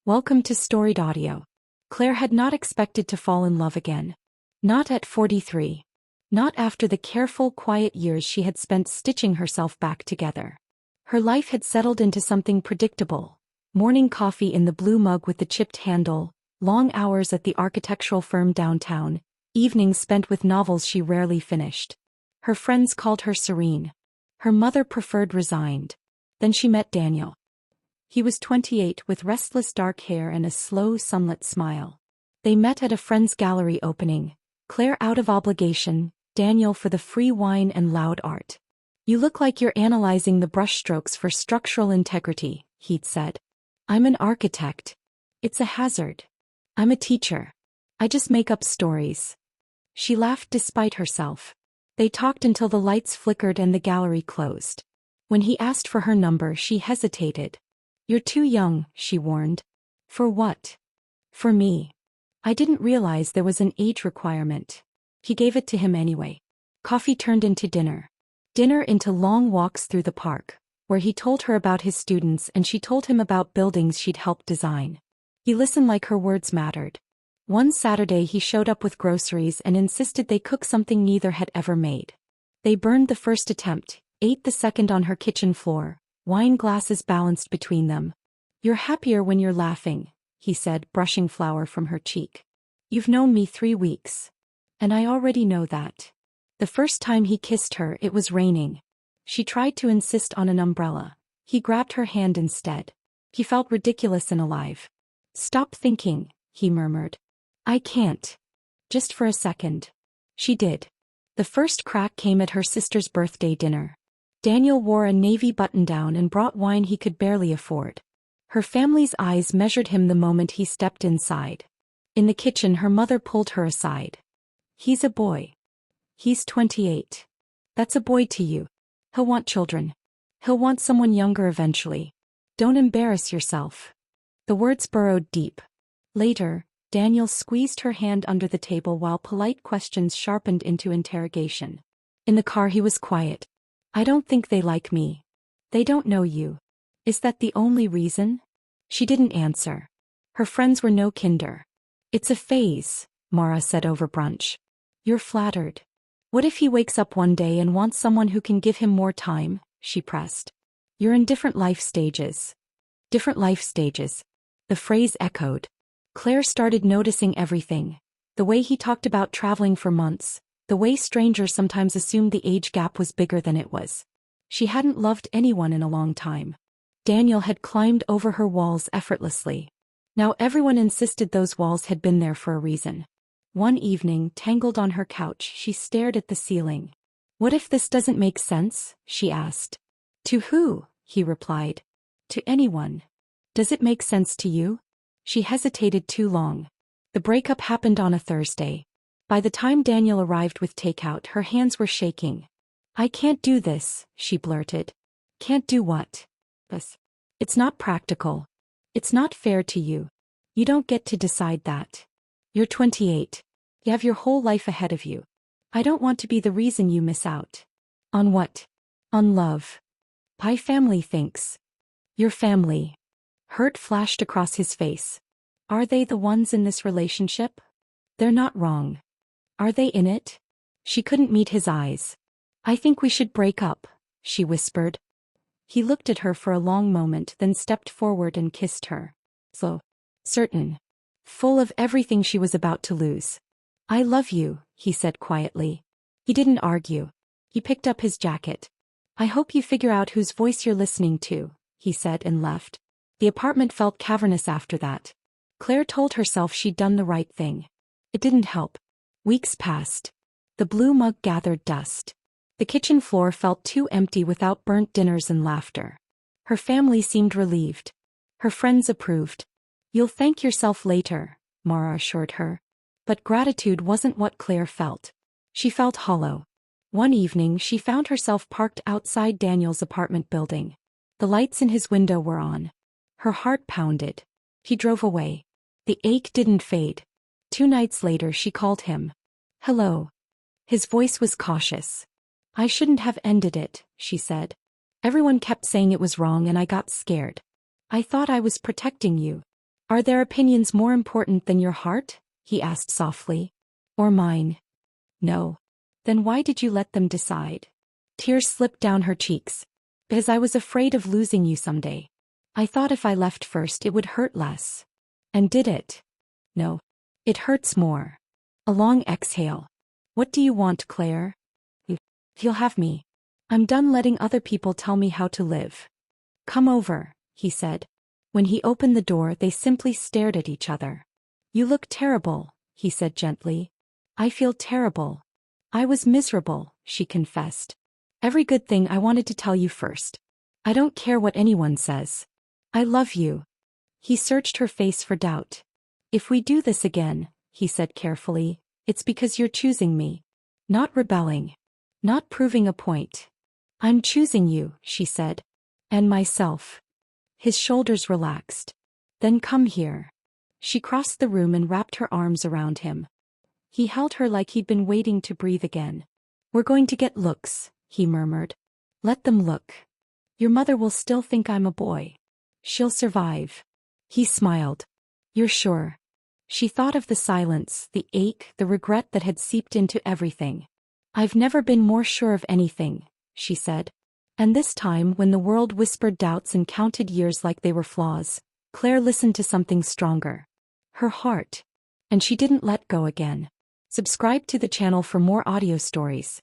Welcome to Storied Audio. Claire had not expected to fall in love again. Not at 43. Not after the careful, quiet years she had spent stitching herself back together. Her life had settled into something predictable. Morning coffee in the blue mug with the chipped handle, long hours at the architectural firm downtown, evenings spent with novels she rarely finished. Her friends called her serene. Her mother preferred resigned. Then she met Daniel. He was 28 with restless dark hair and a slow sunlit smile. They met at a friend's gallery opening, Claire out of obligation, Daniel for the free wine and loud art. "You look like you're analyzing the brushstrokes for structural integrity," he'd said. "I'm an architect. It's a hazard. I'm a teacher. I just make up stories." She laughed despite herself. They talked until the lights flickered and the gallery closed. When he asked for her number, she hesitated. "You're too young," she warned. "For what?" "For me. I didn't realize there was an age requirement." He gave it to him anyway. Coffee turned into dinner. Dinner into long walks through the park, where he told her about his students and she told him about buildings she'd helped design. He listened like her words mattered. One Saturday he showed up with groceries and insisted they cook something neither had ever made. They burned the first attempt, ate the second on her kitchen floor, wine glasses balanced between them. "You're happier when you're laughing," he said, brushing flour from her cheek. "You've known me 3 weeks. And I already know that." The first time he kissed her, it was raining. She tried to insist on an umbrella. He grabbed her hand instead. He felt ridiculous and alive. "Stop thinking," he murmured. "I can't. Just for a second." She did. The first crack came at her sister's birthday dinner. Daniel wore a navy button-down and brought wine he could barely afford. Her family's eyes measured him the moment he stepped inside. In the kitchen, her mother pulled her aside. "He's a boy. He's 28. That's a boy to you. He'll want children. He'll want someone younger eventually. Don't embarrass yourself." The words burrowed deep. Later, Daniel squeezed her hand under the table while polite questions sharpened into interrogation. In the car he was quiet. "I don't think they like me. They don't know you. Is that the only reason?" She didn't answer. Her friends were no kinder. "It's a phase," Mara said over brunch. "You're flattered. What if he wakes up one day and wants someone who can give him more time?" she pressed. "You're in different life stages." Different life stages. The phrase echoed. Claire started noticing everything. The way he talked about traveling for months. The way strangers sometimes assumed the age gap was bigger than it was. She hadn't loved anyone in a long time. Daniel had climbed over her walls effortlessly. Now everyone insisted those walls had been there for a reason. One evening, tangled on her couch, she stared at the ceiling. "What if this doesn't make sense?" she asked. "To who?" he replied. "To anyone. Does it make sense to you?" She hesitated too long. The breakup happened on a Thursday. By the time Daniel arrived with takeout, her hands were shaking. "I can't do this," she blurted. "Can't do what?" "It's not practical. It's not fair to you. You don't get to decide that. You're 28. You have your whole life ahead of you. I don't want to be the reason you miss out." "On what?" "On love. My family thinks." "Your family." Hurt flashed across his face. "Are they the ones in this relationship?" "They're not wrong. Are they in it?" She couldn't meet his eyes. "I think we should break up," she whispered. He looked at her for a long moment, then stepped forward and kissed her. So certain. Full of everything she was about to lose. "I love you," he said quietly. He didn't argue. He picked up his jacket. "I hope you figure out whose voice you're listening to," he said and left. The apartment felt cavernous after that. Claire told herself she'd done the right thing. It didn't help. Weeks passed. The blue mug gathered dust. The kitchen floor felt too empty without burnt dinners and laughter. Her family seemed relieved. Her friends approved. "You'll thank yourself later," Mara assured her. But gratitude wasn't what Claire felt. She felt hollow. One evening she found herself parked outside Daniel's apartment building. The lights in his window were on. Her heart pounded. He drove away. The ache didn't fade. 2 nights later she called him. "Hello." His voice was cautious. "I shouldn't have ended it," she said. "Everyone kept saying it was wrong and I got scared. I thought I was protecting you." Are their opinions more important than your heart? He asked softly. Or mine? No. Then why did you let them decide? Tears slipped down her cheeks. Because I was afraid of losing you someday. I thought if I left first it would hurt less. And did it? No. It hurts more. A long exhale. What do you want, Claire? You'll have me. I'm done letting other people tell me how to live. Come over, he said. When he opened the door, they simply stared at each other. You look terrible, he said gently. I feel terrible. I was miserable, she confessed. Every good thing I wanted to tell you first. I don't care what anyone says. I love you. He searched her face for doubt. If we do this again, he said carefully, it's because you're choosing me. Not rebelling. Not proving a point. I'm choosing you, she said. And myself. His shoulders relaxed. Then come here. She crossed the room and wrapped her arms around him. He held her like he'd been waiting to breathe again. We're going to get looks, he murmured. Let them look. Your mother will still think I'm a boy. She'll survive. He smiled. You're sure? She thought of the silence, the ache, the regret that had seeped into everything. I've never been more sure of anything, she said. And this time, when the world whispered doubts and counted years like they were flaws, Claire listened to something stronger. Her heart. And she didn't let go again. Subscribe to the channel for more audio stories.